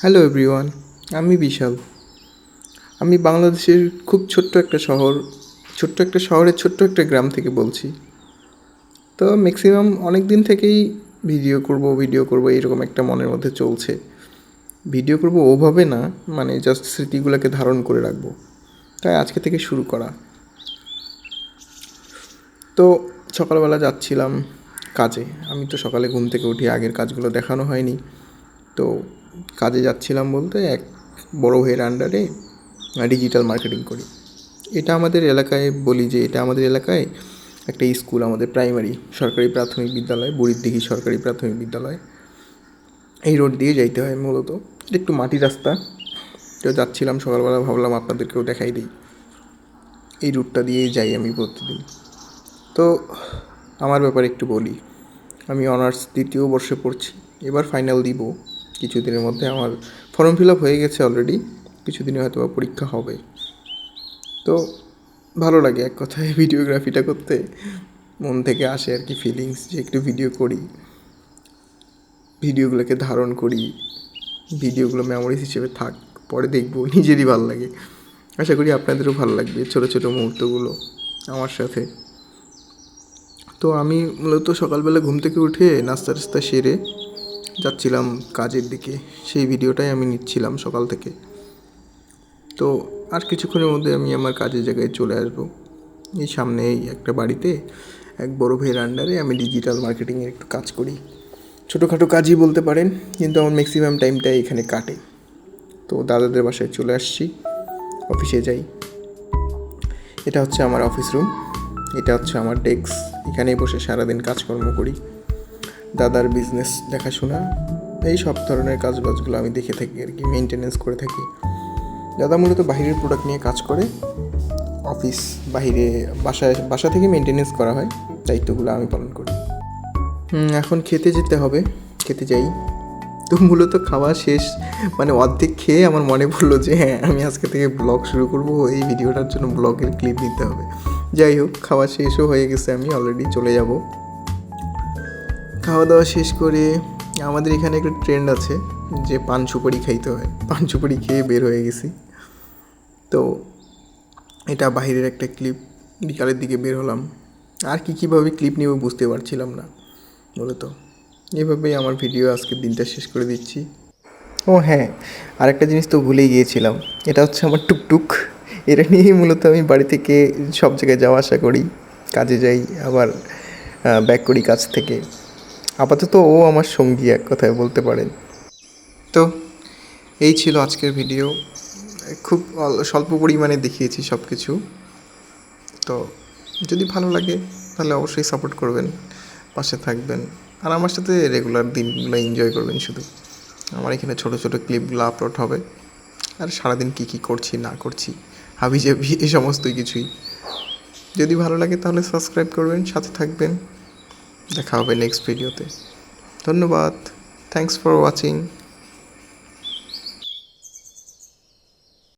Hello everyone, আমি বিশাল। আমি বাংলাদেশের খুব ছোট্ট একটা শহরের ছোট্ট একটা গ্রাম থেকে বলছি। তো ম্যাক্সিমাম অনেক দিন থেকেই ভিডিও করব এরকম একটা মনের মধ্যে চলছে। ভিডিও করব ওভাবে না, মানে জাস্ট স্মৃতিগুলোকে ধারণ করে রাখবো। তাই আজকে থেকে শুরু করা। তো সকালবেলা যাচ্ছিলাম কাজে। আমি তো সকালে ঘুম থেকে উঠি, আগের কাজগুলো দেখানো হয়নি। তো কাজে যাচ্ছিলাম বলতে এক বড় ভাইয়ের আন্ডারে ডিজিটাল মার্কেটিং করি। এটা আমাদের এলাকায় একটা স্কুল, আমাদের প্রাইমারি সরকারি প্রাথমিক বিদ্যালয়, বুড়িরদিঘি সরকারি প্রাথমিক বিদ্যালয়। এই রোড দিয়ে যাইতে হয় মূলত। এটা একটু মাটি রাস্তা। তো যাচ্ছিলাম সকালবেলা, ভাবলাম আপনাদেরকেও দেখাই দিই। এই রুটটা দিয়েই যাই আমি প্রতিদিন। তো আমার ব্যাপারে একটু বলি। আমি অনার্স 2য় বর্ষে পড়ছি, এবার ফাইনাল দিব কিছুদিনের মধ্যে। আমার ফর্ম ফিল আপ হয়ে গেছে অলরেডি, কিছুদিনে হয়তো পরীক্ষা হবে। তো ভালো লাগে এক কথায় ভিডিওগ্রাফিটা করতে, মন থেকে আসে আর কি ফিলিংস, যে একটু ভিডিও করি, ভিডিওগুলোকে ধারণ করি, ভিডিওগুলো মেমোরিজ হিসেবে থাক, পরে দেখবো, নিজেরই ভালো লাগে। আশা করি আপনাদেরও ভালো লাগবে ছোটো ছোটো মুহূর্তগুলো আমার সাথে। তো আমি মূলত সকালবেলা ঘুম থেকে উঠে নাস্তা টাস্তা সেরে যাচ্ছিলাম কাজের দিকে, সেই ভিডিওটাই আমি নিচ্ছিলাম সকাল থেকে। তো আর কিছুক্ষণের মধ্যে আমি আমার কাজের জায়গায় চলে আসব। এই সামনেই একটা বাড়িতে এক বড় ভাইয়ের আন্ডারে আমি ডিজিটাল মার্কেটিংয়ের একটু কাজ করি। ছোটোখাটো কাজই বলতে পারেন, কিন্তু আমার ম্যাক্সিমাম টাইমটাই এখানে কাটে। তো দাদাদের বাসায় চলে আসছি, অফিসে যাই। এটা হচ্ছে আমার অফিস রুম, এটা হচ্ছে আমার ডেস্ক। এখানেই বসে সারাদিন কাজকর্ম করি, দাদার বিজনেস দেখাশোনা, এই সব ধরনের কাজবাজগুলো আমি দেখে থাকি আর কি, মেনটেনেন্স করে থাকি। দাদা মূলত বাহিরের প্রোডাক্ট নিয়ে কাজ করে। অফিস বাহিরে, বাসা থেকে মেনটেনেন্স করা হয়, দায়িত্বগুলো আমি পালন করি। এখন খেতে যেতে হবে, খেতে যাই। তো মূলত খাওয়া শেষ, মানে অর্ধেক খেয়ে আমার মনে পড়লো যে হ্যাঁ, আমি আজকে থেকে ব্লগ শুরু করব, এই ভিডিওটার জন্য ব্লগের ক্লিপ নিতে হবে। যাই হোক, খাওয়া শেষও হয়ে গেছে, আমি অলরেডি চলে যাব। খাওয়া দাওয়া শেষ করে আমাদের এখানে একটা ট্রেন্ড আছে যে পান সুপারি খাইতে হয়, পান সুপারি খেয়ে বের হয়ে গেছি। তো এটা বাহিরের একটা ক্লিপ, বিকালের দিকে বের হলাম। আর কীভাবে ক্লিপ নিব বুঝতে পারছিলাম না মূলত। এভাবেই আমার ভিডিও আজকের দিনটা শেষ করে দিচ্ছি। ও হ্যাঁ, আরেকটা জিনিস তো ভুলেই গিয়েছিলাম, এটা হচ্ছে আমার টুকটুক। এটা নিয়েই মূলত আমি বাড়ি থেকে সব জায়গায় যাওয়া আসা করি, কাজে যাই, আবার ব্যাক করি কাজ থেকে। আপাতত ও আমার সঙ্গী এক কথায় বলতে পারেন। তো এই ছিল আজকের ভিডিও। খুব স্বল্প পরিমাণে দেখিয়েছি সব কিছু। তো যদি ভালো লাগে তাহলে অবশ্যই সাপোর্ট করবেন, পাশে থাকবেন, আর আমার সাথে রেগুলার দিনগুলো এনজয় করবেন। শুধু আমার এখানে ছোটো ছোটো ক্লিপগুলো আপলোড হবে, আর সারাদিন কী করছি না করছি, হাবিজাবি, এই সমস্তই কিছুই। যদি ভালো লাগে তাহলে সাবস্ক্রাইব করবেন, সাথে থাকবেন। দেখা হবে নেক্সট ভিডিওতে। ধন্যবাদ, থ্যাংকস ফর ওয়াচিং।